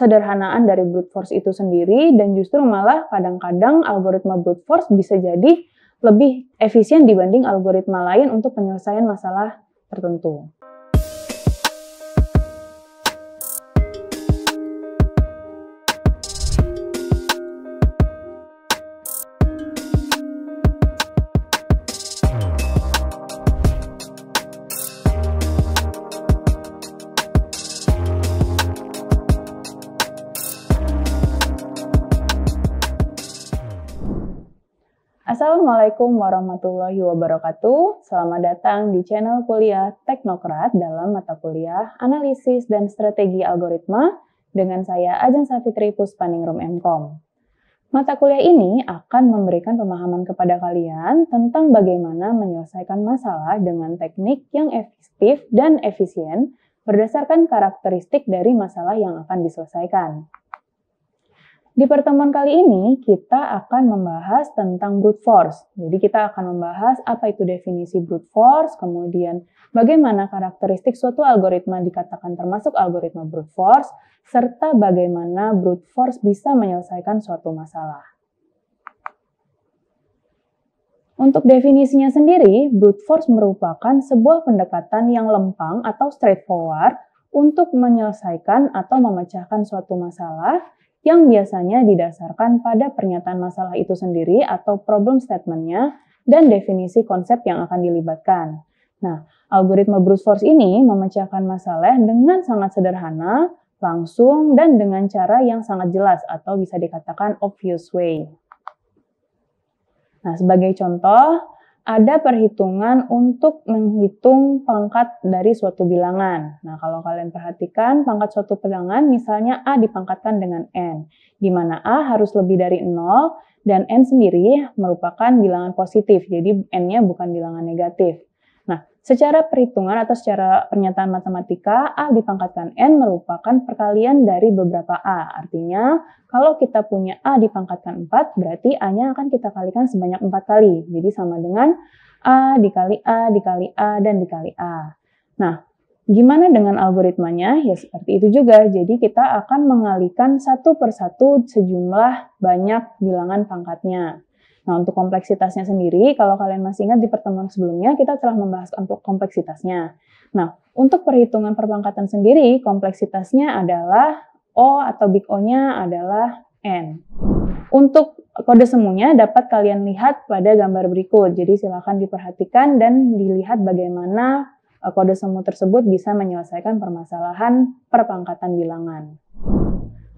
kesederhanaan dari brute force itu sendiri, dan justru malah kadang-kadang algoritma brute force bisa jadi lebih efisien dibanding algoritma lain untuk penyelesaian masalah tertentu. Assalamualaikum warahmatullahi wabarakatuh. Selamat datang di channel kuliah Teknokrat dalam mata kuliah Analisis dan Strategi Algoritma dengan saya Ajeng Safitri Puspaningrum MKom. Mata kuliah ini akan memberikan pemahaman kepada kalian tentang bagaimana menyelesaikan masalah dengan teknik yang efektif dan efisien berdasarkan karakteristik dari masalah yang akan diselesaikan. Di pertemuan kali ini, kita akan membahas tentang brute force. Jadi kita akan membahas apa itu definisi brute force, kemudian bagaimana karakteristik suatu algoritma dikatakan termasuk algoritma brute force, serta bagaimana brute force bisa menyelesaikan suatu masalah. Untuk definisinya sendiri, brute force merupakan sebuah pendekatan yang lempang atau straightforward untuk menyelesaikan atau memecahkan suatu masalah yang biasanya didasarkan pada pernyataan masalah itu sendiri atau problem statement-nya dan definisi konsep yang akan dilibatkan. Nah, algoritma brute force ini memecahkan masalah dengan sangat sederhana, langsung, dan dengan cara yang sangat jelas atau bisa dikatakan obvious way. Nah, sebagai contoh, ada perhitungan untuk menghitung pangkat dari suatu bilangan. Nah, kalau kalian perhatikan pangkat suatu bilangan, misalnya A dipangkatkan dengan N, di mana A harus lebih dari 0 dan N sendiri merupakan bilangan positif, jadi N-nya bukan bilangan negatif. Nah, secara perhitungan atau secara pernyataan matematika, A dipangkatkan N merupakan perkalian dari beberapa A. Artinya, kalau kita punya A dipangkatkan 4, berarti A-nya akan kita kalikan sebanyak 4 kali. Jadi sama dengan A dikali A, dikali A, dan dikali A. Nah, gimana dengan algoritmanya? Ya seperti itu juga. Jadi kita akan mengalikan satu persatu sejumlah banyak bilangan pangkatnya. Nah, untuk kompleksitasnya sendiri, kalau kalian masih ingat di pertemuan sebelumnya, kita telah membahas untuk kompleksitasnya. Nah, untuk perhitungan perpangkatan sendiri, kompleksitasnya adalah O atau big O-nya adalah N. Untuk kode semuanya dapat kalian lihat pada gambar berikut. Jadi silakan diperhatikan dan dilihat bagaimana kode semu tersebut bisa menyelesaikan permasalahan perpangkatan bilangan.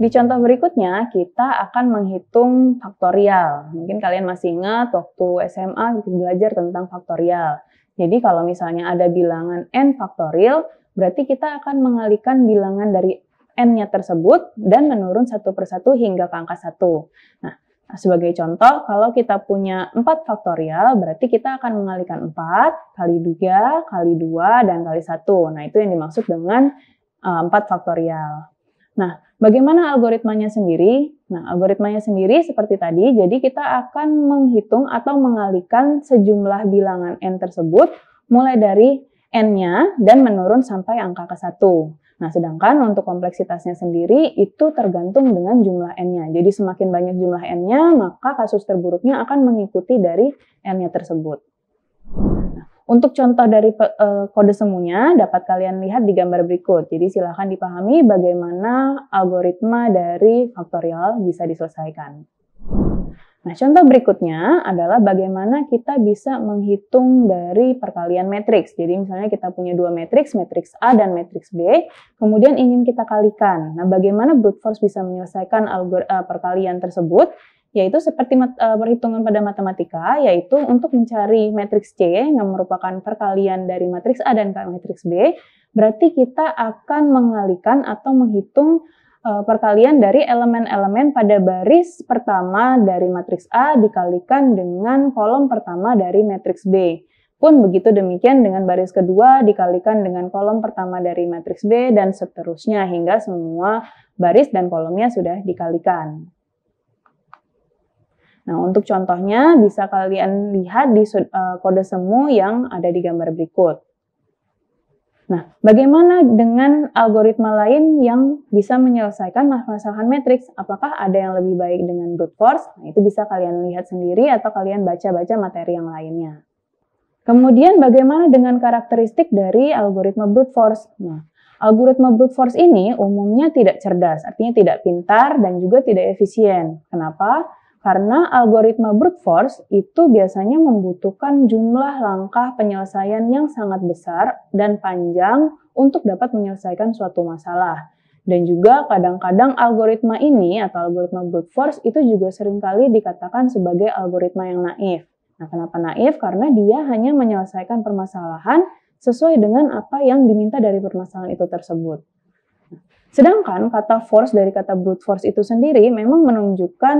Di contoh berikutnya, kita akan menghitung faktorial. Mungkin kalian masih ingat waktu SMA belajar tentang faktorial. Jadi kalau misalnya ada bilangan n faktorial, berarti kita akan mengalihkan bilangan dari n-nya tersebut dan menurun satu persatu hingga ke angka 1. Nah, sebagai contoh, kalau kita punya 4 faktorial, berarti kita akan mengalihkan 4 kali 3, kali 2, dan kali 1. Nah, itu yang dimaksud dengan 4 faktorial. Nah, bagaimana algoritmanya sendiri? Nah, algoritmanya sendiri seperti tadi, jadi kita akan menghitung atau mengalihkan sejumlah bilangan n tersebut mulai dari n-nya dan menurun sampai angka ke 1. Nah, sedangkan untuk kompleksitasnya sendiri itu tergantung dengan jumlah n-nya. Jadi semakin banyak jumlah n-nya, maka kasus terburuknya akan mengikuti dari n-nya tersebut. Untuk contoh dari kode semuanya dapat kalian lihat di gambar berikut. Jadi silakan dipahami bagaimana algoritma dari faktorial bisa diselesaikan. Nah, contoh berikutnya adalah bagaimana kita bisa menghitung dari perkalian matriks. Jadi misalnya kita punya dua matriks, matriks A dan matriks B, kemudian ingin kita kalikan. Nah, bagaimana brute force bisa menyelesaikan perkalian tersebut? Yaitu seperti perhitungan pada matematika, yaitu untuk mencari matriks C yang merupakan perkalian dari matriks A dan matriks B, berarti kita akan mengalihkan atau menghitung perkalian dari elemen-elemen pada baris pertama dari matriks A dikalikan dengan kolom pertama dari matriks B. Pun begitu demikian dengan baris kedua dikalikan dengan kolom pertama dari matriks B dan seterusnya hingga semua baris dan kolomnya sudah dikalikan. Nah, untuk contohnya bisa kalian lihat di kode semu yang ada di gambar berikut. Nah, bagaimana dengan algoritma lain yang bisa menyelesaikan permasalahan matriks? Apakah ada yang lebih baik dengan brute force? Nah, itu bisa kalian lihat sendiri atau kalian baca-baca materi yang lainnya. Kemudian bagaimana dengan karakteristik dari algoritma brute force? Nah, algoritma brute force ini umumnya tidak cerdas, artinya tidak pintar dan juga tidak efisien. Kenapa? Karena algoritma brute force itu biasanya membutuhkan jumlah langkah penyelesaian yang sangat besar dan panjang untuk dapat menyelesaikan suatu masalah. Dan juga kadang-kadang algoritma ini atau algoritma brute force itu juga seringkali dikatakan sebagai algoritma yang naif. Nah, kenapa naif? Karena dia hanya menyelesaikan permasalahan sesuai dengan apa yang diminta dari permasalahan itu tersebut. Sedangkan kata force dari kata brute force itu sendiri memang menunjukkan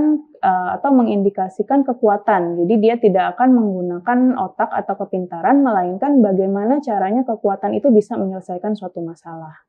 atau mengindikasikan kekuatan. Jadi dia tidak akan menggunakan otak atau kepintaran, melainkan bagaimana caranya kekuatan itu bisa menyelesaikan suatu masalah.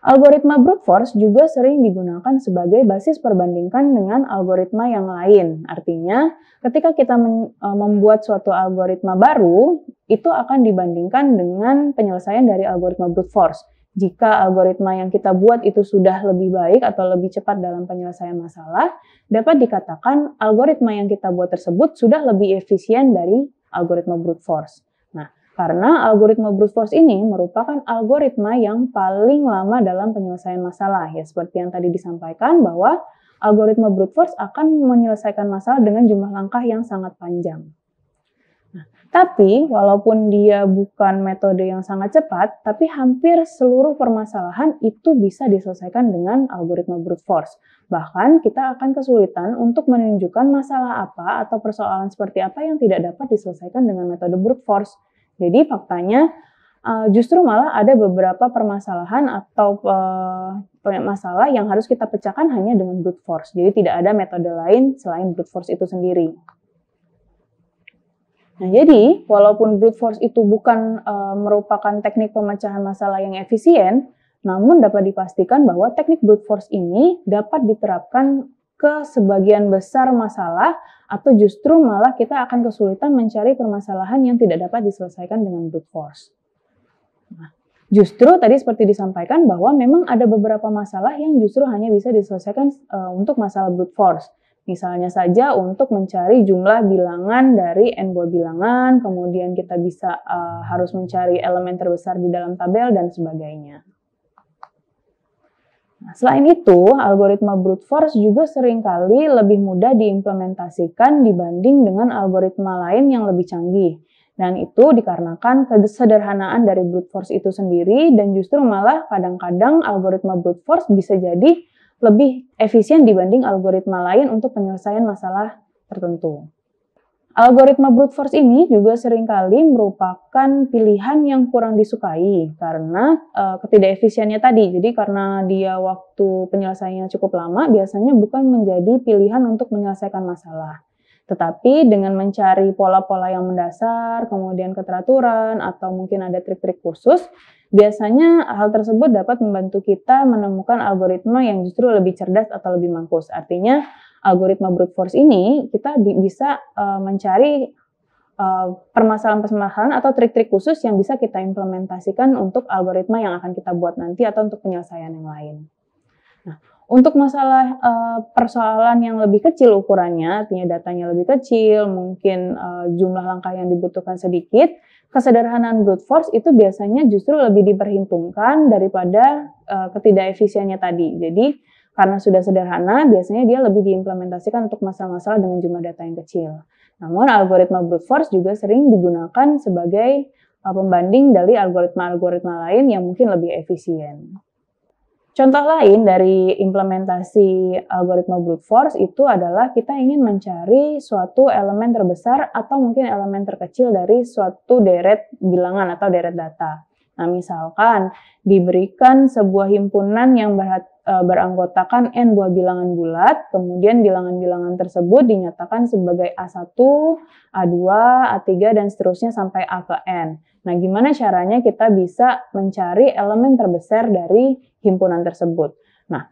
Algoritma brute force juga sering digunakan sebagai basis perbandingkan dengan algoritma yang lain. Artinya, ketika kita membuat suatu algoritma baru, itu akan dibandingkan dengan penyelesaian dari algoritma brute force. Jika algoritma yang kita buat itu sudah lebih baik atau lebih cepat dalam penyelesaian masalah, dapat dikatakan algoritma yang kita buat tersebut sudah lebih efisien dari algoritma brute force. Nah, karena algoritma brute force ini merupakan algoritma yang paling lama dalam penyelesaian masalah. Ya, seperti yang tadi disampaikan bahwa algoritma brute force akan menyelesaikan masalah dengan jumlah langkah yang sangat panjang. Tapi, walaupun dia bukan metode yang sangat cepat, tapi hampir seluruh permasalahan itu bisa diselesaikan dengan algoritma brute force. Bahkan, kita akan kesulitan untuk menunjukkan masalah apa atau persoalan seperti apa yang tidak dapat diselesaikan dengan metode brute force. Jadi, faktanya justru malah ada beberapa permasalahan atau masalah yang harus kita pecahkan hanya dengan brute force. Jadi, tidak ada metode lain selain brute force itu sendiri. Nah, jadi walaupun brute force itu bukan merupakan teknik pemecahan masalah yang efisien, namun dapat dipastikan bahwa teknik brute force ini dapat diterapkan ke sebagian besar masalah atau justru malah kita akan kesulitan mencari permasalahan yang tidak dapat diselesaikan dengan brute force. Nah, justru tadi seperti disampaikan bahwa memang ada beberapa masalah yang justru hanya bisa diselesaikan untuk masalah brute force. Misalnya saja untuk mencari jumlah bilangan dari n buah bilangan, kemudian kita bisa harus mencari elemen terbesar di dalam tabel dan sebagainya. Nah, selain itu, algoritma brute force juga seringkali lebih mudah diimplementasikan dibanding dengan algoritma lain yang lebih canggih. Dan itu dikarenakan kesederhanaan dari brute force itu sendiri dan justru malah kadang-kadang algoritma brute force bisa jadi lebih efisien dibanding algoritma lain untuk penyelesaian masalah tertentu. Algoritma brute force ini juga seringkali merupakan pilihan yang kurang disukai karena ketidakefisiennya tadi. Jadi karena dia waktu penyelesaiannya cukup lama, biasanya bukan menjadi pilihan untuk menyelesaikan masalah. Tetapi dengan mencari pola-pola yang mendasar, kemudian keteraturan, atau mungkin ada trik-trik khusus, biasanya hal tersebut dapat membantu kita menemukan algoritma yang justru lebih cerdas atau lebih mampus. Artinya, algoritma brute force ini kita bisa mencari permasalahan-permasalahan atau trik-trik khusus yang bisa kita implementasikan untuk algoritma yang akan kita buat nanti atau untuk penyelesaian yang lain. Nah, untuk masalah persoalan yang lebih kecil ukurannya, artinya datanya lebih kecil, mungkin jumlah langkah yang dibutuhkan sedikit, kesederhanaan brute force itu biasanya justru lebih diperhitungkan daripada ketidakefisiennya tadi. Jadi, karena sudah sederhana, biasanya dia lebih diimplementasikan untuk masalah-masalah dengan jumlah data yang kecil. Namun, algoritma brute force juga sering digunakan sebagai pembanding dari algoritma-algoritma lain yang mungkin lebih efisien. Contoh lain dari implementasi algoritma brute force itu adalah kita ingin mencari suatu elemen terbesar atau mungkin elemen terkecil dari suatu deret bilangan atau deret data. Nah, misalkan diberikan sebuah himpunan yang beranggotakan n buah bilangan bulat, kemudian bilangan-bilangan tersebut dinyatakan sebagai A1, A2, A3, dan seterusnya sampai A ke N. Nah, gimana caranya kita bisa mencari elemen terbesar dari himpunan tersebut? Nah,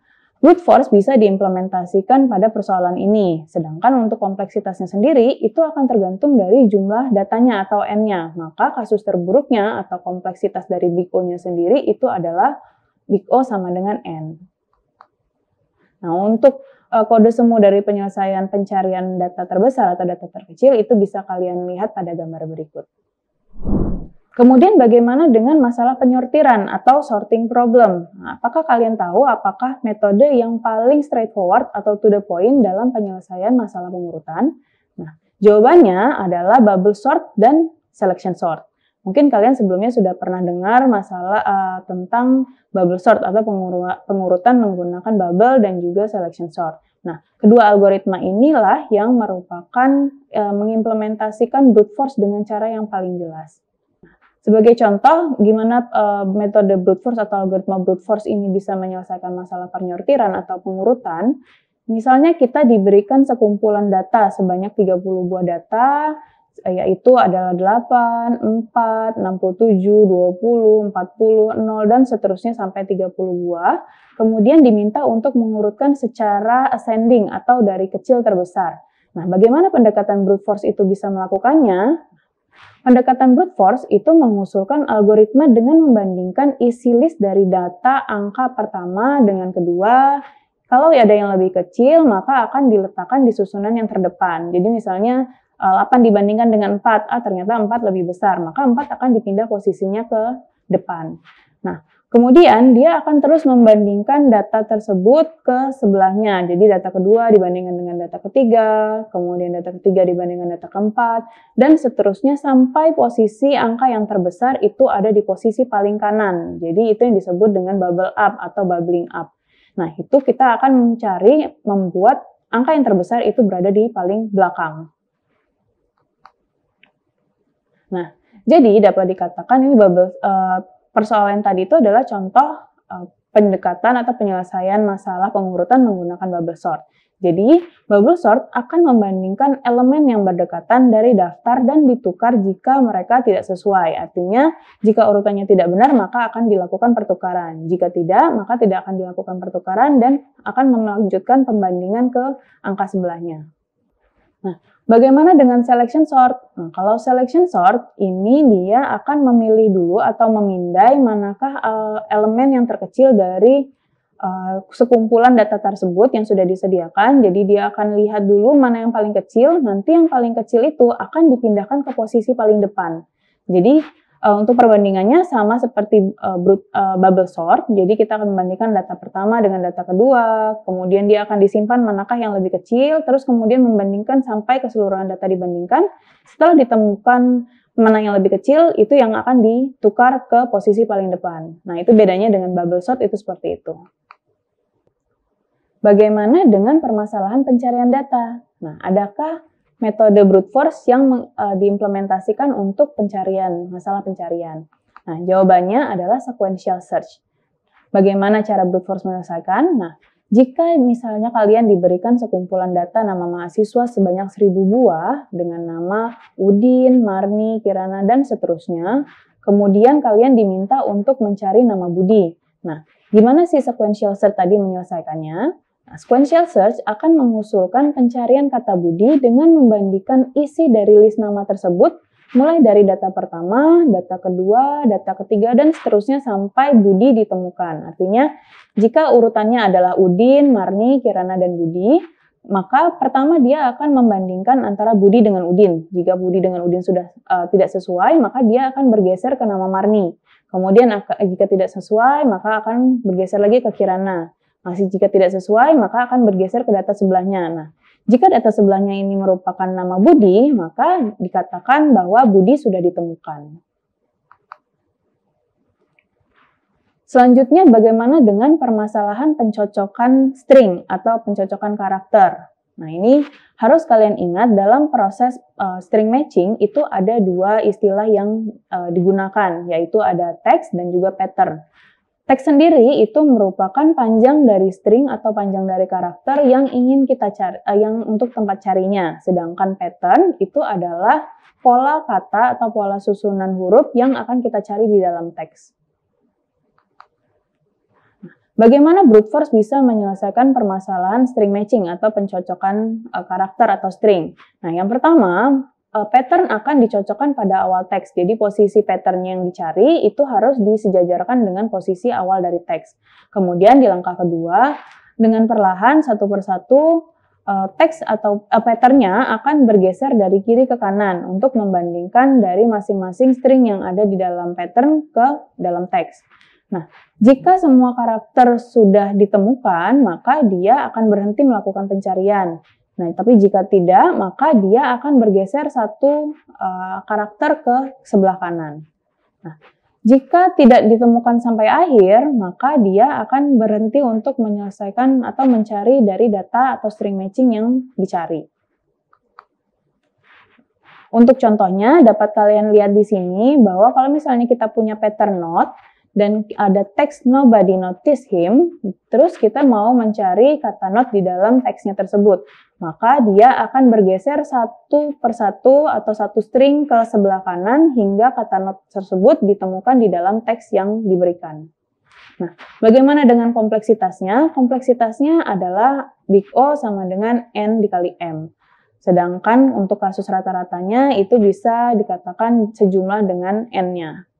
brute force bisa diimplementasikan pada persoalan ini, sedangkan untuk kompleksitasnya sendiri itu akan tergantung dari jumlah datanya atau N-nya. Maka kasus terburuknya atau kompleksitas dari Big O-nya sendiri itu adalah Big O sama dengan N. Nah, untuk kode semu dari penyelesaian pencarian data terbesar atau data terkecil itu bisa kalian lihat pada gambar berikut. Kemudian bagaimana dengan masalah penyortiran atau sorting problem? Nah, apakah kalian tahu apakah metode yang paling straightforward atau to the point dalam penyelesaian masalah pengurutan? Nah, jawabannya adalah bubble sort dan selection sort. Mungkin kalian sebelumnya sudah pernah dengar masalah tentang bubble sort atau pengurutan menggunakan bubble dan juga selection sort. Nah, kedua algoritma inilah yang merupakan mengimplementasikan brute force dengan cara yang paling jelas. Sebagai contoh, gimana metode brute force atau algoritma brute force ini bisa menyelesaikan masalah penyortiran atau pengurutan. Misalnya kita diberikan sekumpulan data sebanyak 30 buah data, yaitu adalah 8, 4, 67, 20, 40, 0, dan seterusnya sampai 30 buah. Kemudian diminta untuk mengurutkan secara ascending atau dari kecil terbesar. Nah, bagaimana pendekatan brute force itu bisa melakukannya? Pendekatan brute force itu mengusulkan algoritma dengan membandingkan isi list dari data angka pertama dengan kedua. Kalau ada yang lebih kecil, maka akan diletakkan di susunan yang terdepan. Jadi misalnya 8 dibandingkan dengan 4, ternyata 4 lebih besar, maka 4 akan dipindah posisinya ke depan. Nah, kemudian dia akan terus membandingkan data tersebut ke sebelahnya. Jadi data kedua dibandingkan dengan data ketiga, kemudian data ketiga dibandingkan data keempat, dan seterusnya sampai posisi angka yang terbesar itu ada di posisi paling kanan. Jadi itu yang disebut dengan bubble up atau bubbling up. Nah, itu kita akan mencari membuat angka yang terbesar itu berada di paling belakang. Nah, jadi dapat dikatakan ini persoalan tadi itu adalah contoh pendekatan atau penyelesaian masalah pengurutan menggunakan bubble sort. Jadi, bubble sort akan membandingkan elemen yang berdekatan dari daftar dan ditukar jika mereka tidak sesuai. Artinya, jika urutannya tidak benar, maka akan dilakukan pertukaran. Jika tidak, maka tidak akan dilakukan pertukaran dan akan melanjutkan pembandingan ke angka sebelahnya. Nah, bagaimana dengan selection sort? Nah, kalau selection sort, ini dia akan memilih dulu atau memindai manakah elemen yang terkecil dari sekumpulan data tersebut yang sudah disediakan. Jadi dia akan lihat dulu mana yang paling kecil, nanti yang paling kecil itu akan dipindahkan ke posisi paling depan. Jadi untuk perbandingannya sama seperti bubble sort, jadi kita akan membandingkan data pertama dengan data kedua, kemudian dia akan disimpan manakah yang lebih kecil, terus kemudian membandingkan sampai keseluruhan data dibandingkan. Setelah ditemukan mana yang lebih kecil, itu yang akan ditukar ke posisi paling depan. Nah, itu bedanya dengan bubble sort itu seperti itu. Bagaimana dengan permasalahan pencarian data? Nah, adakah metode brute force yang diimplementasikan untuk masalah pencarian? Nah, jawabannya adalah sequential search. Bagaimana cara brute force menyelesaikan? Nah, jika misalnya kalian diberikan sekumpulan data nama mahasiswa sebanyak 1000 buah dengan nama Udin, Marni, Kirana, dan seterusnya, kemudian kalian diminta untuk mencari nama Budi. Nah, gimana sih sequential search tadi menyelesaikannya? Nah, sequential search akan mengusulkan pencarian kata Budi dengan membandingkan isi dari list nama tersebut mulai dari data pertama, data kedua, data ketiga, dan seterusnya sampai Budi ditemukan. Artinya, jika urutannya adalah Udin, Marni, Kirana, dan Budi, maka pertama dia akan membandingkan antara Budi dengan Udin. Jika Budi dengan Udin sudah tidak sesuai, maka dia akan bergeser ke nama Marni. Kemudian jika tidak sesuai, maka akan bergeser lagi ke Kirana. Masih jika tidak sesuai, maka akan bergeser ke data sebelahnya. Nah, jika data sebelahnya ini merupakan nama Budi, maka dikatakan bahwa Budi sudah ditemukan. Selanjutnya, bagaimana dengan permasalahan pencocokan string atau pencocokan karakter? Nah, ini harus kalian ingat dalam proses string matching itu ada dua istilah yang digunakan, yaitu ada text dan juga pattern. Teks sendiri itu merupakan panjang dari string atau panjang dari karakter yang ingin kita cari, yang untuk tempat carinya. Sedangkan pattern itu adalah pola kata atau pola susunan huruf yang akan kita cari di dalam teks. Bagaimana brute force bisa menyelesaikan permasalahan string matching atau pencocokan karakter atau string? Nah, yang pertama, pattern akan dicocokkan pada awal teks. Jadi posisi pattern yang dicari itu harus disejajarkan dengan posisi awal dari teks. Kemudian di langkah kedua, dengan perlahan satu persatu teks atau patternnya akan bergeser dari kiri ke kanan untuk membandingkan dari masing-masing string yang ada di dalam pattern ke dalam teks. Nah, jika semua karakter sudah ditemukan, maka dia akan berhenti melakukan pencarian. Nah, tapi jika tidak, maka dia akan bergeser satu karakter ke sebelah kanan. Nah, jika tidak ditemukan sampai akhir, maka dia akan berhenti untuk menyelesaikan atau mencari dari data atau string matching yang dicari. Untuk contohnya, dapat kalian lihat di sini bahwa kalau misalnya kita punya pattern not, dan ada teks nobody notice him, terus kita mau mencari kata not di dalam teksnya tersebut, maka dia akan bergeser satu persatu atau satu string ke sebelah kanan hingga kata not tersebut ditemukan di dalam teks yang diberikan. Nah, bagaimana dengan kompleksitasnya? Kompleksitasnya adalah big O sama dengan N dikali M. Sedangkan untuk kasus rata-ratanya itu bisa dikatakan sejumlah dengan N-nya.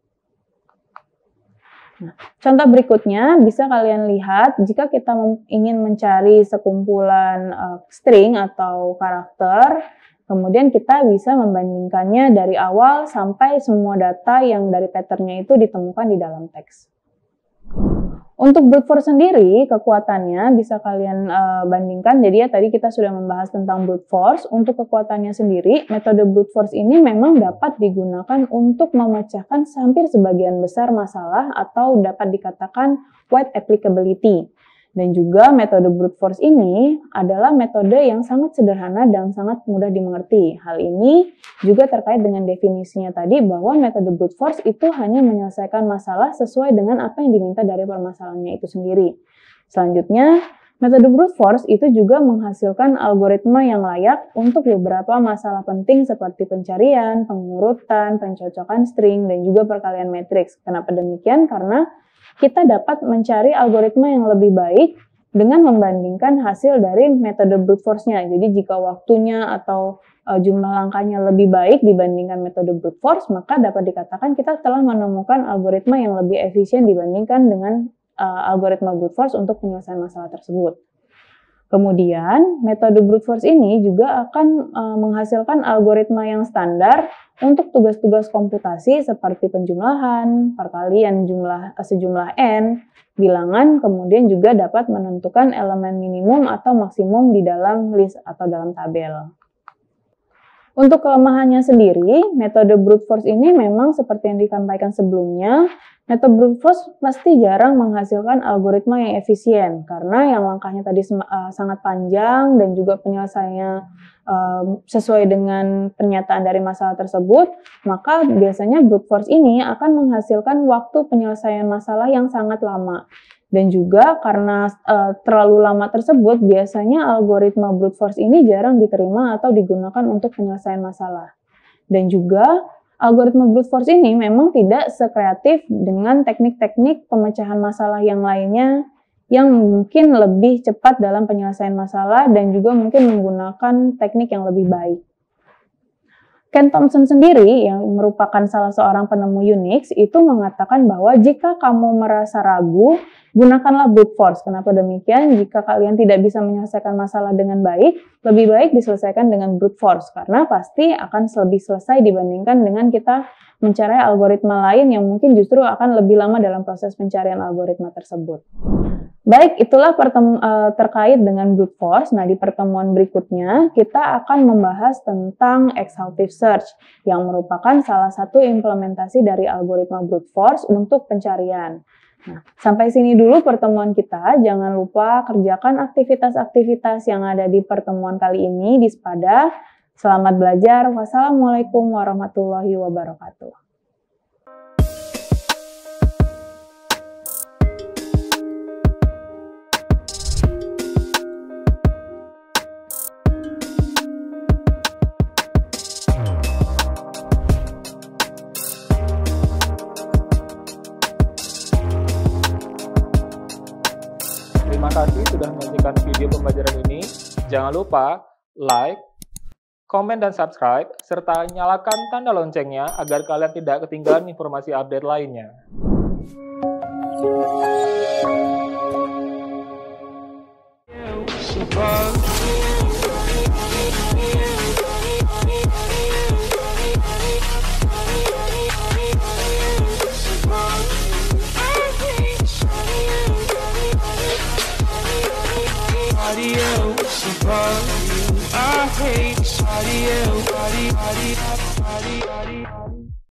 Nah, contoh berikutnya bisa kalian lihat jika kita ingin mencari sekumpulan string atau karakter, kemudian kita bisa membandingkannya dari awal sampai semua data yang dari patternnya itu ditemukan di dalam teks. Untuk brute force sendiri, kekuatannya bisa kalian bandingkan. Jadi ya tadi kita sudah membahas tentang brute force. Untuk kekuatannya sendiri, metode brute force ini memang dapat digunakan untuk memecahkan hampir sebagian besar masalah atau dapat dikatakan wide applicability. Dan juga metode brute force ini adalah metode yang sangat sederhana dan sangat mudah dimengerti. Hal ini juga terkait dengan definisinya tadi bahwa metode brute force itu hanya menyelesaikan masalah sesuai dengan apa yang diminta dari permasalahannya itu sendiri. Selanjutnya, metode brute force itu juga menghasilkan algoritma yang layak untuk beberapa masalah penting seperti pencarian, pengurutan, pencocokan string, dan juga perkalian matriks. Kenapa demikian? Karena kita dapat mencari algoritma yang lebih baik dengan membandingkan hasil dari metode brute force-nya. Jadi jika waktunya atau jumlah langkahnya lebih baik dibandingkan metode brute force, maka dapat dikatakan kita telah menemukan algoritma yang lebih efisien dibandingkan dengan algoritma brute force untuk penyelesaian masalah tersebut. Kemudian, metode brute force ini juga akan menghasilkan algoritma yang standar untuk tugas-tugas komputasi seperti penjumlahan, perkalian sejumlah n, bilangan, kemudian juga dapat menentukan elemen minimum atau maksimum di dalam list atau dalam tabel. Untuk kelemahannya sendiri, metode brute force ini memang seperti yang disampaikan sebelumnya, metode brute force pasti jarang menghasilkan algoritma yang efisien karena yang langkahnya tadi sangat panjang dan juga penyelesaiannya sesuai dengan pernyataan dari masalah tersebut, maka biasanya brute force ini akan menghasilkan waktu penyelesaian masalah yang sangat lama. Dan juga karena terlalu lama tersebut, biasanya algoritma brute force ini jarang diterima atau digunakan untuk penyelesaian masalah. Dan juga algoritma brute force ini memang tidak sekreatif dengan teknik-teknik pemecahan masalah yang lainnya yang mungkin lebih cepat dalam penyelesaian masalah dan juga mungkin menggunakan teknik yang lebih baik. Ken Thompson sendiri yang merupakan salah seorang penemu Unix itu mengatakan bahwa jika kamu merasa ragu, gunakanlah brute force. Kenapa demikian? Jika kalian tidak bisa menyelesaikan masalah dengan baik, lebih baik diselesaikan dengan brute force karena pasti akan lebih selesai dibandingkan dengan kita mencari algoritma lain yang mungkin justru akan lebih lama dalam proses pencarian algoritma tersebut. Baik, itulah terkait dengan brute force. Nah, di pertemuan berikutnya kita akan membahas tentang exhaustive search yang merupakan salah satu implementasi dari algoritma brute force untuk pencarian. Nah, sampai sini dulu pertemuan kita. Jangan lupa kerjakan aktivitas-aktivitas yang ada di pertemuan kali ini di Spada. Selamat belajar. Wassalamualaikum warahmatullahi wabarakatuh. kasih sudah menyaksikan video pembelajaran ini. Jangan lupa like, komen, dan subscribe, serta nyalakan tanda loncengnya agar kalian tidak ketinggalan informasi update lainnya. I hate